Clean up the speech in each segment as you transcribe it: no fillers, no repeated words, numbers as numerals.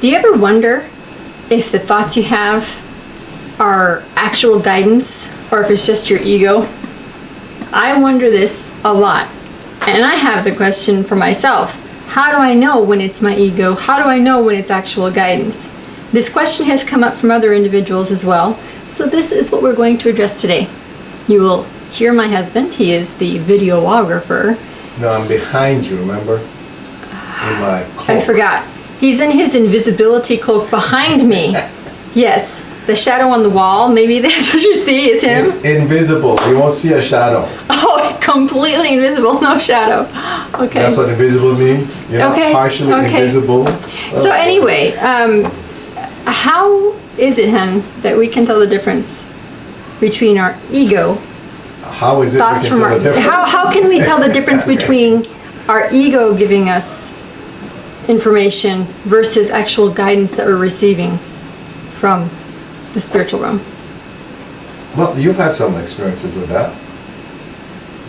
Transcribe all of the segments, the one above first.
Do you ever wonder if the thoughts you have are actual guidance or if it's just your ego? I wonder this a lot. And I have the question for myself. How do I know when it's my ego? How do I know when it's actual guidance? This question has come up from other individuals as well. So this is what we're going to address today. You will hear my husband. He is the videographer. No, I'm behind you, remember? In my cloak. I forgot. He's in his invisibility cloak behind me. Yes, the shadow on the wall. Maybe that's what you see is him. It's invisible. You won't see a shadow. Oh, completely invisible, no shadow. Okay. That's what invisible means. You know, Okay, partially okay. invisible. So anyway, how is it, Hen, that we can tell the difference between our ego How is it thoughts we from can our tell the difference? how can we tell the difference between our ego giving us information versus actual guidance that we're receiving from the spiritual realm? Well, you've had some experiences with that.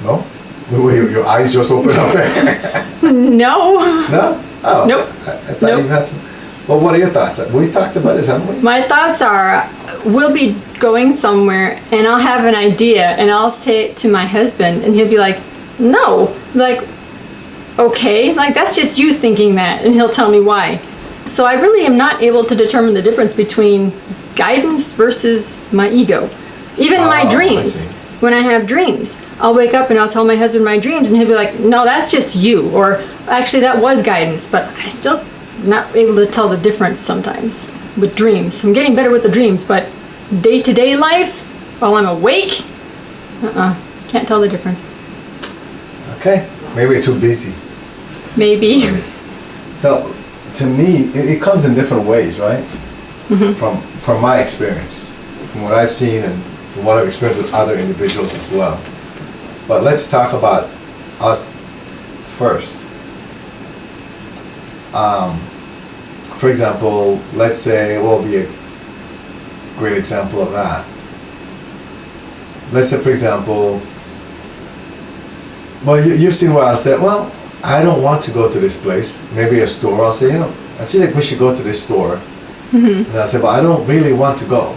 No? Your eyes just opened up there. No. No? Oh. Nope. I thought Nope. you've had some. Well, what are your thoughts? We've talked about this, haven't we? My thoughts are, we'll be going somewhere and I'll have an idea and I'll say it to my husband and he'll be like, no. Like, okay. It's like, that's just you thinking that. And he'll tell me why. So I really am not able to determine the difference between guidance versus my ego. Even my I dreams. see. When I have dreams, I'll wake up and I'll tell my husband my dreams and he'll be like, no, that's just you. Or actually that was guidance, but I still not able to tell the difference sometimes with dreams. I'm getting better with the dreams, but day-to-day life, while I'm awake, can't tell the difference. Okay. Maybe you're too busy. Maybe. So, to me, it comes in different ways, right? From my experience, from what I've seen and from what I've experienced with other individuals as well. But let's talk about us first. For example, let's say, what will be a great example of that? Let's say, for example, well, you've seen where I said, well, I don't want to go to this place. Maybe a store. I'll say, I feel like we should go to this store. And I say, but I don't really want to go.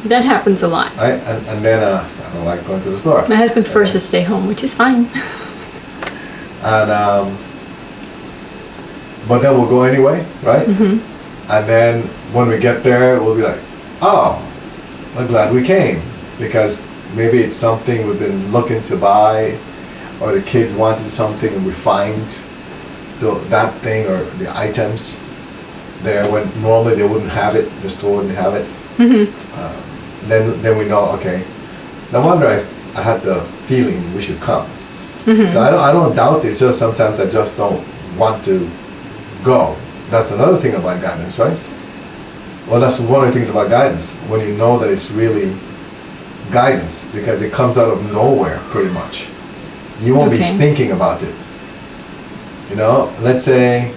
That happens a lot. Right? And then I don't like going to the store. My husband prefers to stay home, which is fine. And but then we'll go anyway, right? And then when we get there, we'll be like, oh, I'm glad we came, because maybe it's something we've been looking to buy, or the kids wanted something and we find that thing or the items there when normally they wouldn't have it, the store wouldn't have it. Then we know, okay, no wonder I had the feeling we should come. So I don't doubt it, it's just sometimes I just don't want to go. That's another thing about guidance, right? Well, that's one of the things about guidance, when you know that it's really guidance, because it comes out of nowhere pretty much. You won't be thinking about it. You know, let's say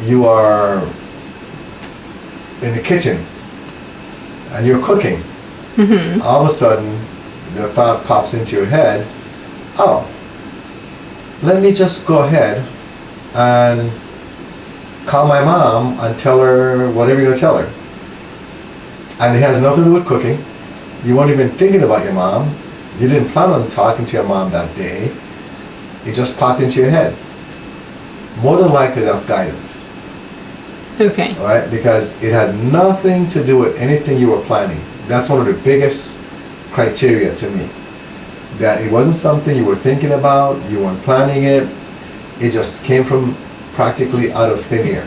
you are in the kitchen and you're cooking. All of a sudden, the thought pops into your head, oh, let me just go ahead and call my mom and tell her whatever you're going to tell her. And it has nothing to do with cooking. You weren't even thinking about your mom. You didn't plan on talking to your mom that day. It just popped into your head. More than likely, that's guidance. Okay. All right? Because it had nothing to do with anything you were planning. That's one of the biggest criteria to me. That it wasn't something you were thinking about, you weren't planning it. It just came from practically out of thin air.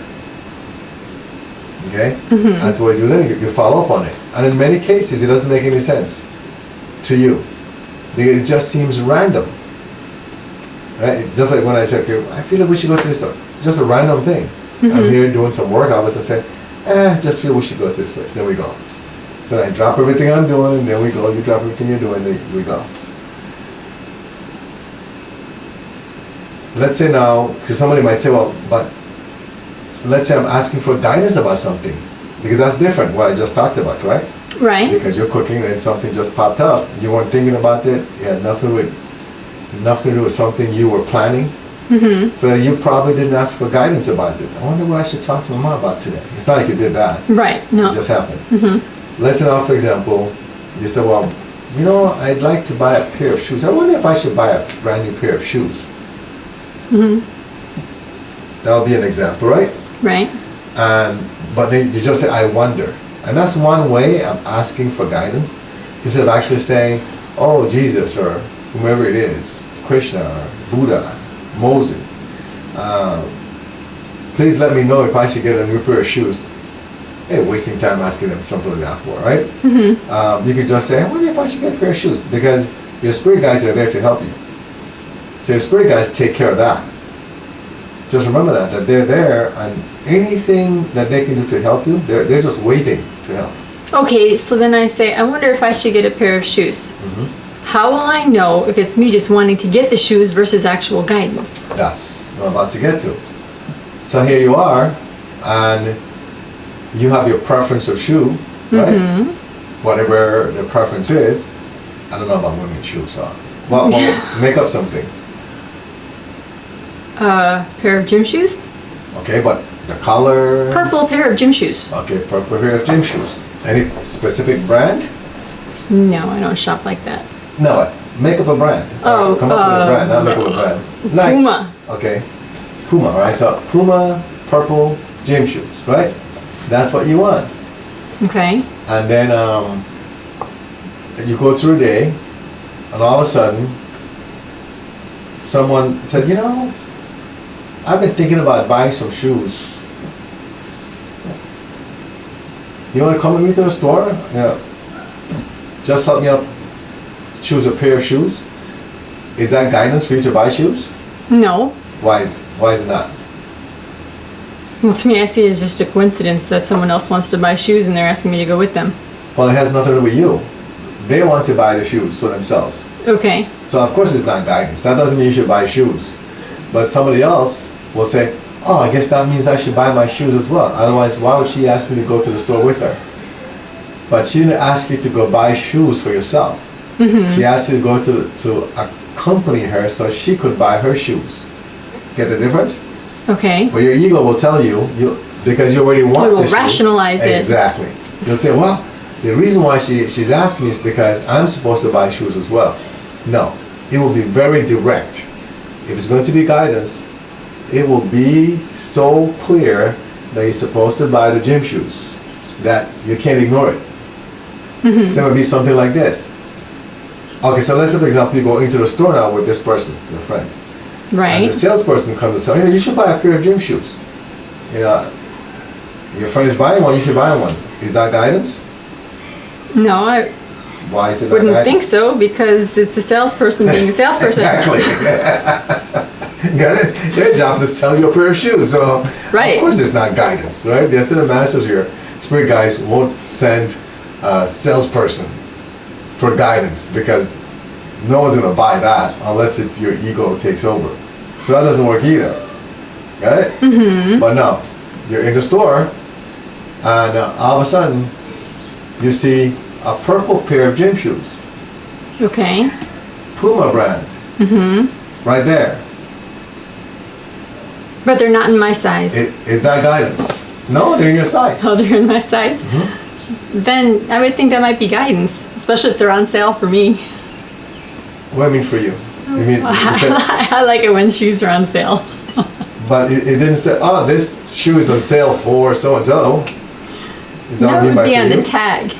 Okay? And so what you do then, you follow up on it. And in many cases, it doesn't make any sense to you. Because it just seems random. Right? Just like when I say, okay, I feel like we should go to this store. It's just a random thing. I'm here doing some work, I was just say, just feel we should go to this place. Then we go. So I drop everything I'm doing, and then we go. You drop everything you're doing, then we go. Let's say now, because somebody might say, well, but let's say I'm asking for guidance about something, because that's different, what I just talked about, right? Right. Because you're cooking and something just popped up. You weren't thinking about it. It had nothing to do with something you were planning. So you probably didn't ask for guidance about it. I wonder what I should talk to my mom about today. It's not like you did that. Right. No. It just happened. Let's say now, for example, you said, well, you know, I'd like to buy a pair of shoes. I wonder if I should buy a brand new pair of shoes. That would be an example, right? Right. But then you just say, I wonder. And that's one way of asking for guidance, instead of actually saying, oh, Jesus, or whomever it is, Krishna, or Buddha, Moses, please let me know if I should get a new pair of shoes. Hey, wasting time asking them something like that for, right? You could just say, I wonder if I should get a pair of shoes, because your spirit guides are there to help you. So your spirit guides take care of that. Just remember that they're there, and anything that they can do to help you, they're just waiting to help. Okay, so then I say, I wonder if I should get a pair of shoes. How will I know if it's me just wanting to get the shoes versus actual guidance? That's what I'm about to get to. So here you are, and you have your preference of shoe, right? Whatever the preference is. I don't know about women's shoes, so well, make up something. Pair of gym shoes? Okay, but the color? Purple pair of gym shoes. Okay, purple pair of gym shoes. Any specific brand? No, I don't shop like that. No, make up a brand. Oh, come up with a brand, not make up a brand. Like, Puma. Okay, Puma, right? So Puma, purple gym shoes, right? That's what you want. Okay. And then you go through a day, and all of a sudden, someone said, you know, I've been thinking about buying some shoes. You want to come with me to the store? Just help me up choose a pair of shoes. Is that guidance for you to buy shoes? No. Why is it not? Well, to me, I see it as just a coincidence that someone else wants to buy shoes and they're asking me to go with them. Well, it has nothing to do with you. They want to buy the shoes for themselves. Okay. So of course it's not guidance. That doesn't mean you should buy shoes. But somebody else will say, oh, I guess that means I should buy my shoes as well. Otherwise, why would she ask me to go to the store with her? But she didn't ask you to go buy shoes for yourself. She asked you to go to accompany her so she could buy her shoes. Get the difference? Okay. But your ego will tell you because you already want It will the shoe. rationalize it. Exactly. You'll say, well, the reason why she's asking me is because I'm supposed to buy shoes as well. No, it will be very direct. If it's going to be guidance, it will be so clear that you're supposed to buy the gym shoes that you can't ignore it. So it would be something like this. Okay, so let's say, for example, you go into the store now with this person, your friend. Right. And the salesperson comes and says, you should buy a pair of gym shoes. Your friend is buying one, you should buy one. Is that guidance? No, I Why is it not wouldn't guidance? think so because it's the salesperson being the salesperson. Exactly. Got it? Their job is to sell you a pair of shoes. So Right. of course it's not guidance, right? The assistant masters, your spirit guides won't send a salesperson for guidance because no one's gonna buy that unless if your ego takes over. So that doesn't work either. Got it? But no, you're in the store and all of a sudden you see a purple pair of gym shoes. Okay. Puma brand. Right there. But they're not in my size. Is that guidance? No, they're in your size. Oh, they're in my size? Then I would think that might be guidance, especially if they're on sale for me. What do you mean for you? You mean, you said, I like it when shoes are on sale. but it didn't say, oh, this shoe is on sale for so-and-so. Is that what That you mean by would be for on you? the tag.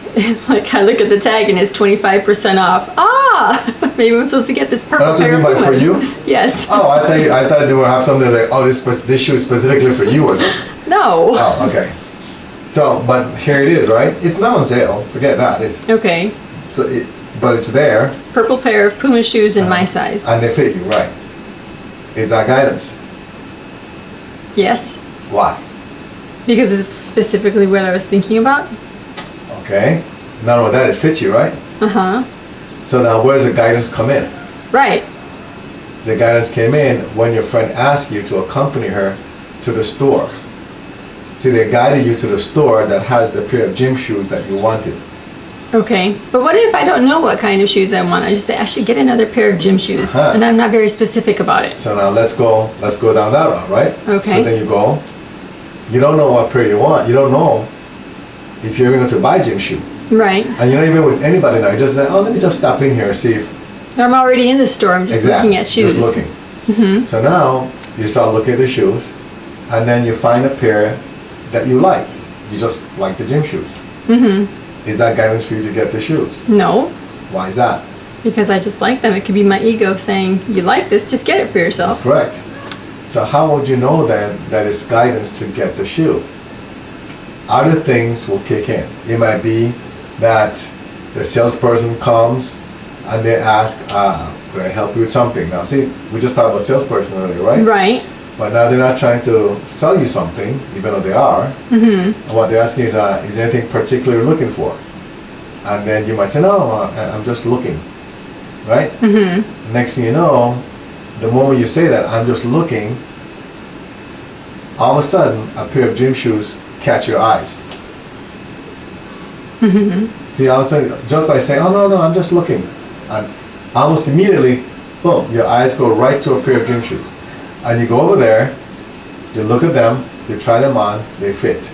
Like I look at the tag and it's 25% off. Ah, maybe I'm supposed to get this purple That's what you pair mean of by for Pumas. you? Yes. Oh, I thought they would have something like, oh, this shoe is specifically for you or something. No. Oh, okay. So, but here it is, right? It's not on sale. Forget that. It's Okay. but it's there, Purple pair of Puma shoes in my size. and they fit you, right? Is that guidance? Yes. Why? Because it's specifically what I was thinking about. Okay. Not only that, it fits you, right? Uh-huh. So now, where does the guidance come in? Right. The guidance came in when your friend asked you to accompany her to the store. See, they guided you to the store that has the pair of gym shoes that you wanted. Okay, but what if I don't know what kind of shoes I want? I just say I should get another pair of gym shoes, Uh-huh. and I'm not very specific about it. So now let's go down that route, right? Okay. So then you go, you don't know what pair you want. You don't know if you're going to buy a gym shoe. Right. And you're not even with anybody now. You just say, oh, let me just stop in here and see if... I'm already in the store. I'm just looking at shoes. Just looking. So now you start looking at the shoes, and then you find a pair that you like. You just like the gym shoes. Is that guidance for you to get the shoes? No, Why is that? because I just like them. It could be my ego saying, you like this, just get it for That's yourself. correct. So how would you know then that it's guidance to get the shoe? Other things will kick in. It might be that the salesperson comes and they ask, can I help you with something? Now see, we just talked about salesperson earlier, right? Right. But now they're not trying to sell you something, even though they are. And what they're asking is there anything particular you're looking for? And then you might say, no, I'm just looking, right? Next thing you know, the moment you say that, I'm just looking, all of a sudden, a pair of gym shoes catch your eyes. See, all of a sudden, just by saying, oh, no, I'm just looking, and almost immediately, boom, your eyes go right to a pair of gym shoes. And you go over there, you look at them, you try them on, they fit.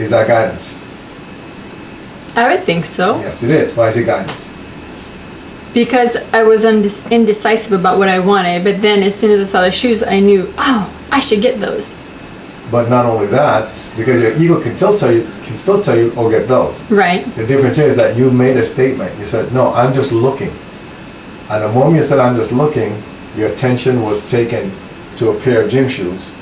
Is that guidance? I would think so. Yes, it is. Why is it guidance? Because I was indecisive about what I wanted, but then as soon as I saw the shoes, I knew, oh, I should get those. But not only that, because your ego can still tell you, oh, get those. Right. The difference is that you made a statement. You said, no, I'm just looking. And the moment you said, I'm just looking, your attention was taken to a pair of gym shoes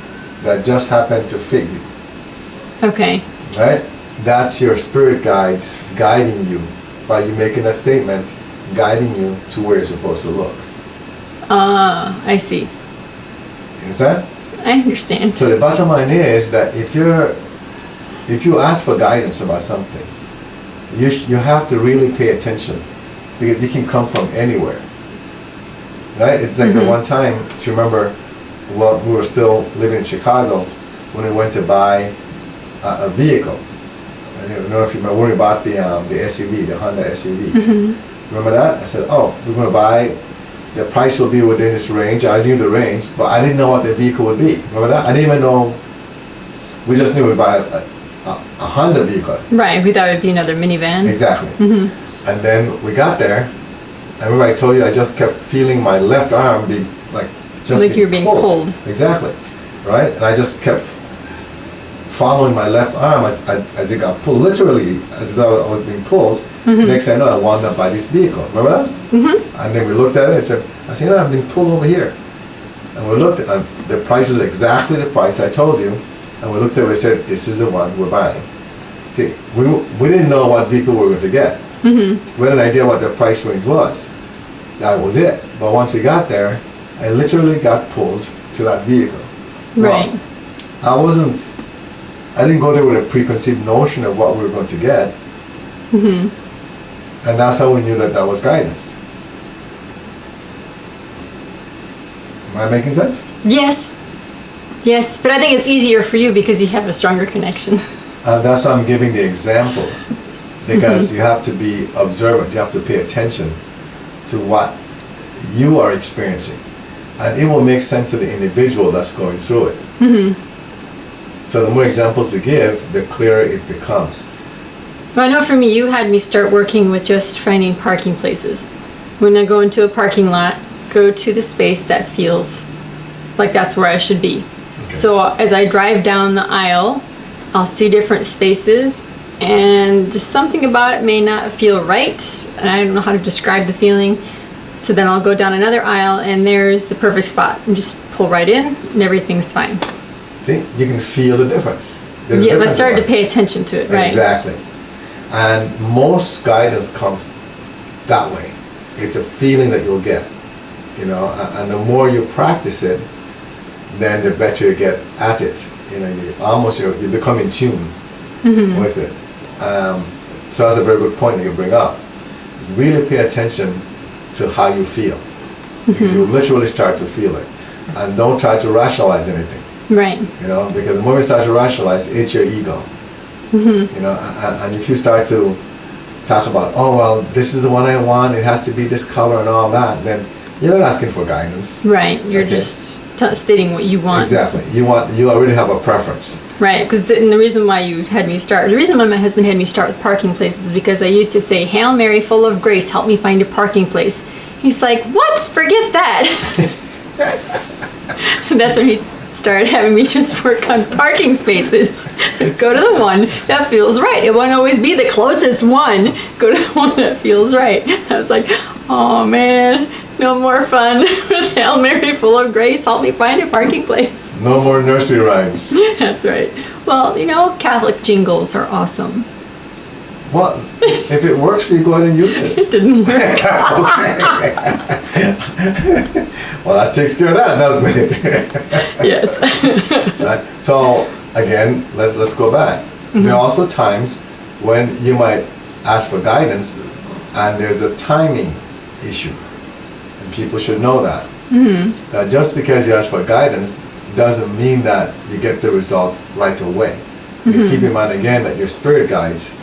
that just happened to fit you. Okay. Right? That's your spirit guides guiding you by you making that statement, guiding you to where you're supposed to look. I see. You understand? I understand. So the bottom line is that if you ask for guidance about something, you have to really pay attention, because it can come from anywhere. Right? It's like the one time, if you remember, well, we were still living in Chicago when we went to buy a vehicle. I don't know if you remember when we bought the SUV, the Honda SUV. Remember that? I said, oh, we're going to buy, the price will be within this range. I knew the range, but I didn't know what the vehicle would be. Remember that? I didn't even know, we just knew we'd buy a Honda vehicle. Right, we thought it would be another minivan. Exactly. And then we got there, I remember I told you I just kept feeling my left arm be like just Like you're being pulled. Exactly, right? And I just kept following my left arm as it got pulled, literally as though I was being pulled. Next thing I know, I wound up by this vehicle. Remember that? And then we looked at it and I said, I've been pulled over here. And we looked at and the price was exactly the price I told you. And we looked at it and said, this is the one we're buying. See, we didn't know what vehicle we were going to get. We had an idea what the price range was. That was it. But once we got there, I literally got pulled to that vehicle. Right. Well, I didn't go there with a preconceived notion of what we were going to get. And that's how we knew that was guidance. Am I making sense? Yes. Yes, but I think it's easier for you because you have a stronger connection. That's why I'm giving the example. Because you have to be observant, you have to pay attention to what you are experiencing. And it will make sense to the individual that's going through it. So the more examples we give, the clearer it becomes. Well, I know for me, you had me start working with just finding parking places. When I go into a parking lot, go to the space that feels like that's where I should be. So as I drive down the aisle, I'll see different spaces, and just something about it may not feel right, and I don't know how to describe the feeling. So then I'll go down another aisle, and there's the perfect spot, and just pull right in, and everything's fine. See, you can feel the difference. There's a Yes, I difference started to about it. pay attention to it, right? Exactly. And most guidance comes that way. It's a feeling that you'll get, and the more you practice it, then the better you get at it. You become in tune with it. So that's a very good point that you bring up. Really pay attention to how you feel, because you literally start to feel it, and don't try to rationalize anything. Right. Because the moment you start to rationalize, it's your ego. And if you start to talk about, oh well, this is the one I want, it has to be this color and all that, then you're not asking for guidance. Right. You're Okay. just stating what you want. Exactly. You already have a preference. Right. Because the reason why you had me start, the reason why my husband had me start with parking places is because I used to say, Hail Mary, full of grace, help me find a parking place. He's like, what? Forget that. That's when he started having me just work on parking spaces. Go to the one that feels right. It won't always be the closest one. Go to the one that feels right. I was like, oh man, no more fun with Hail Mary, full of grace, help me find a parking place. No more nursery rhymes. That's right. Well, you know, Catholic jingles are awesome. Well, if it works for you, go ahead and use it. It didn't work. Well, that takes care of that, doesn't it? Yes. Right? So again, let's go back. There are also times when you might ask for guidance, and there's a timing issue, and people should know that. That just because you ask for guidance doesn't mean that you get the results right away. Because keep in mind again that your spirit guides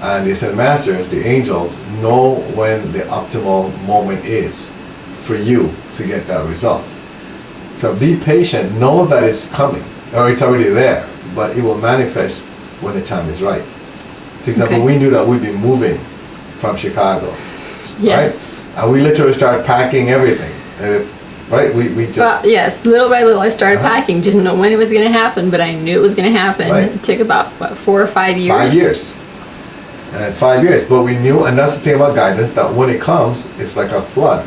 and the ascended masters, the angels, know when the optimal moment is for you to get that result. So be patient, know that it's coming, or it's already there, but it will manifest when the time is right. For example, Okay. we knew that we'd be moving from Chicago, Yes. right? And we literally started packing everything, right? We just, Well, yes, little by little I started Uh-huh. packing. Didn't know when it was going to happen, but I knew it was going to happen. Right. It took about, 4 or 5 years? 5 years. And 5 years, but we knew, and that's the thing about guidance, that when it comes, it's like a flood,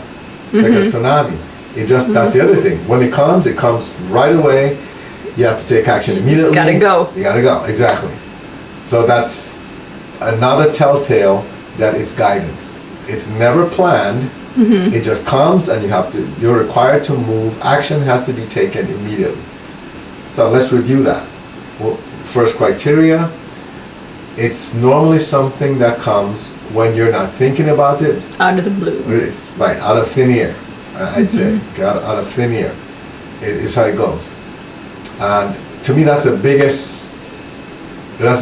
like a tsunami. It just, that's the other thing. When it comes right away. You have to take action immediately. gotta go. You gotta go, exactly. So that's another telltale that it's guidance. It's never planned. It just comes and you're required to move. Action has to be taken immediately. So let's review that. Well, first criteria, it's normally something that comes when you're not thinking about it. Out of the blue. It's right, out of thin air, I'd say. Out of thin air. It's how it goes. And to me, that's the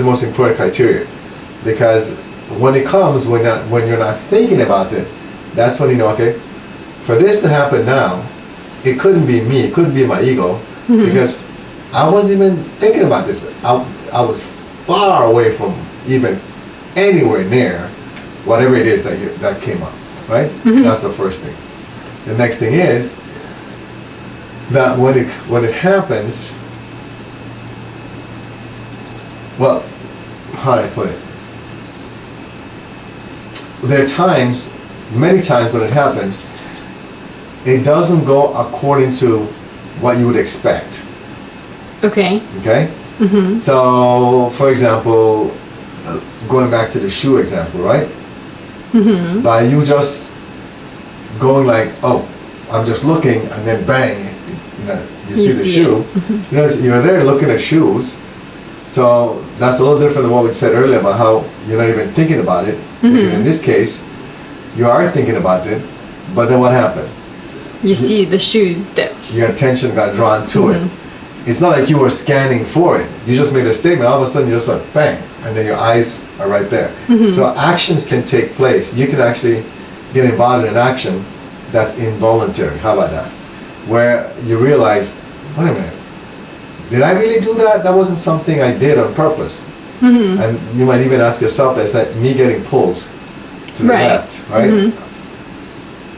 most important criteria. Because when it comes, when you're not thinking about it, that's when you know, okay, for this to happen now, it couldn't be me, it couldn't be my ego, because I wasn't even thinking about this. I was far away from even anywhere near whatever it is that came up, right? That's the first thing. The next thing is that when it happens, well, how do I put it? There are times, many times when it happens, it doesn't go according to what you would expect. Okay. Okay? So, for example, going back to the shoe example, right? By you just going like, oh, I'm just looking, and then bang, you see the see shoe. You're there looking at shoes. So that's a little different than what we said earlier about how you're not even thinking about it. Because in this case, you are thinking about it, but then what happened? You see the shoe that. Your attention got drawn to it. It's not like you were scanning for it. You just made a statement, all of a sudden you're just like, bang, and then your eyes are right there. So actions can take place. You can actually get involved in an action that's involuntary. How about that? Where you realize, wait a minute, did I really do that? That wasn't something I did on purpose. And you might even ask yourself, that's like me getting pulled to the Right. left, right?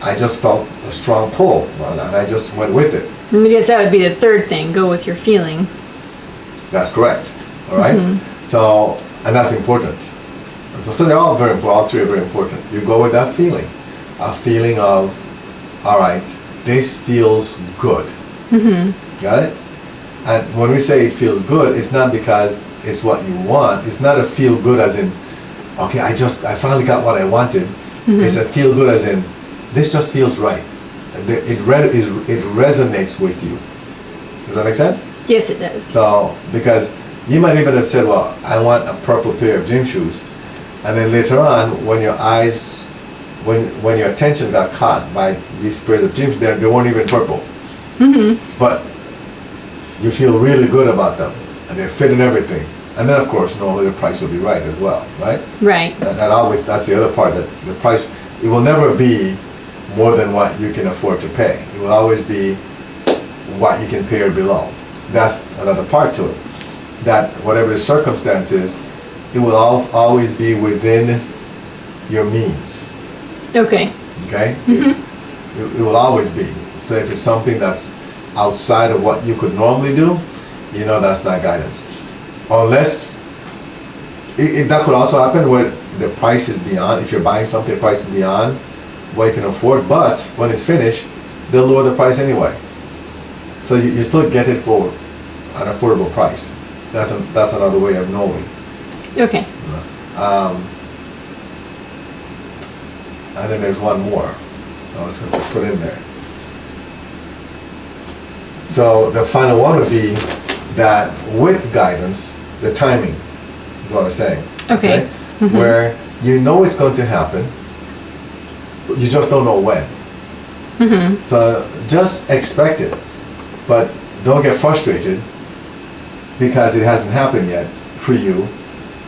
I just felt a strong pull, and I just went with it. I guess that would be the third thing. Go with your feeling. That's correct. All right. So, and that's important. And so they're all very important. All three are very important. You go with that feeling, a feeling of, all right, this feels good. Got it? And when we say it feels good, it's not because it's what you want. It's not a feel good as in, okay, I finally got what I wanted. It's a feel good as in, this just feels right. It resonates with you. Does that make sense? Yes, it does. So, because you might even have said, well, I want a purple pair of gym shoes. And then later on, when your eyes, when your attention got caught by these pairs of gym shoes, they weren't even purple. But you feel really good about them. And they fit and everything. And then, of course, normally the price will be right as well, right? Right. That's the other part, that the price, it will never be more than what you can afford to pay. It will always be what you can pay or below. That's another part to it. That whatever the circumstance is, it will always be within your means, Okay. okay? It will always be. So if it's something that's outside of what you could normally do, you know that's not guidance. Unless, that could also happen where the price is beyond, if you're buying something, the price is beyond what you can afford, but when it's finished, they'll lower the price anyway. So you still get it for an affordable price. That's another way of knowing. Okay. And then there's one more I was going to put in there. So the final one would be that with guidance, the timing is what I'm saying. Okay. Where you know it's going to happen, but you just don't know when. So just expect it, but don't get frustrated because it hasn't happened yet for you.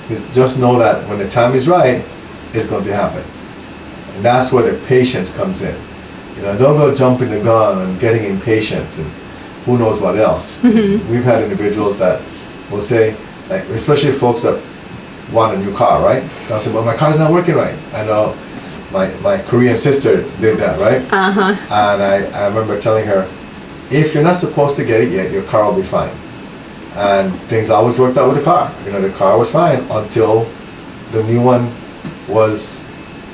Just know that when the time is right, it's going to happen. And that's where the patience comes in. You know, don't go jumping the gun and getting impatient and who knows what else. We've had individuals that will say, like, especially folks that want a new car, right? They'll say, well, my car's not working right. I know my Korean sister did that, right? And I remember telling her, if you're not supposed to get it yet, your car will be fine. And things always worked out with the car. You know, the car was fine until the new one was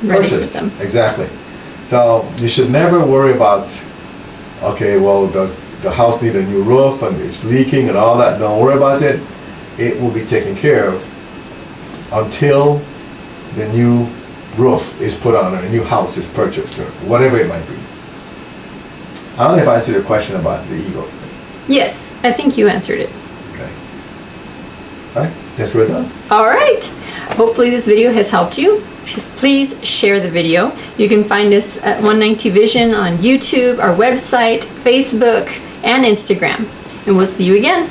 Ready for purchased. them. Exactly. So you should never worry about, okay, well, does the house need a new roof and it's leaking and all that? Don't worry about it. It will be taken care of until the new roof is put on or a new house is purchased or whatever it might be. I don't know if I answered your question about the ego. Yes, I think you answered it. Okay. All right, guess we're done. All right. Hopefully this video has helped you. Please share the video. You can find us at 190 Vision on YouTube, our website, Facebook, and Instagram. And we'll see you again.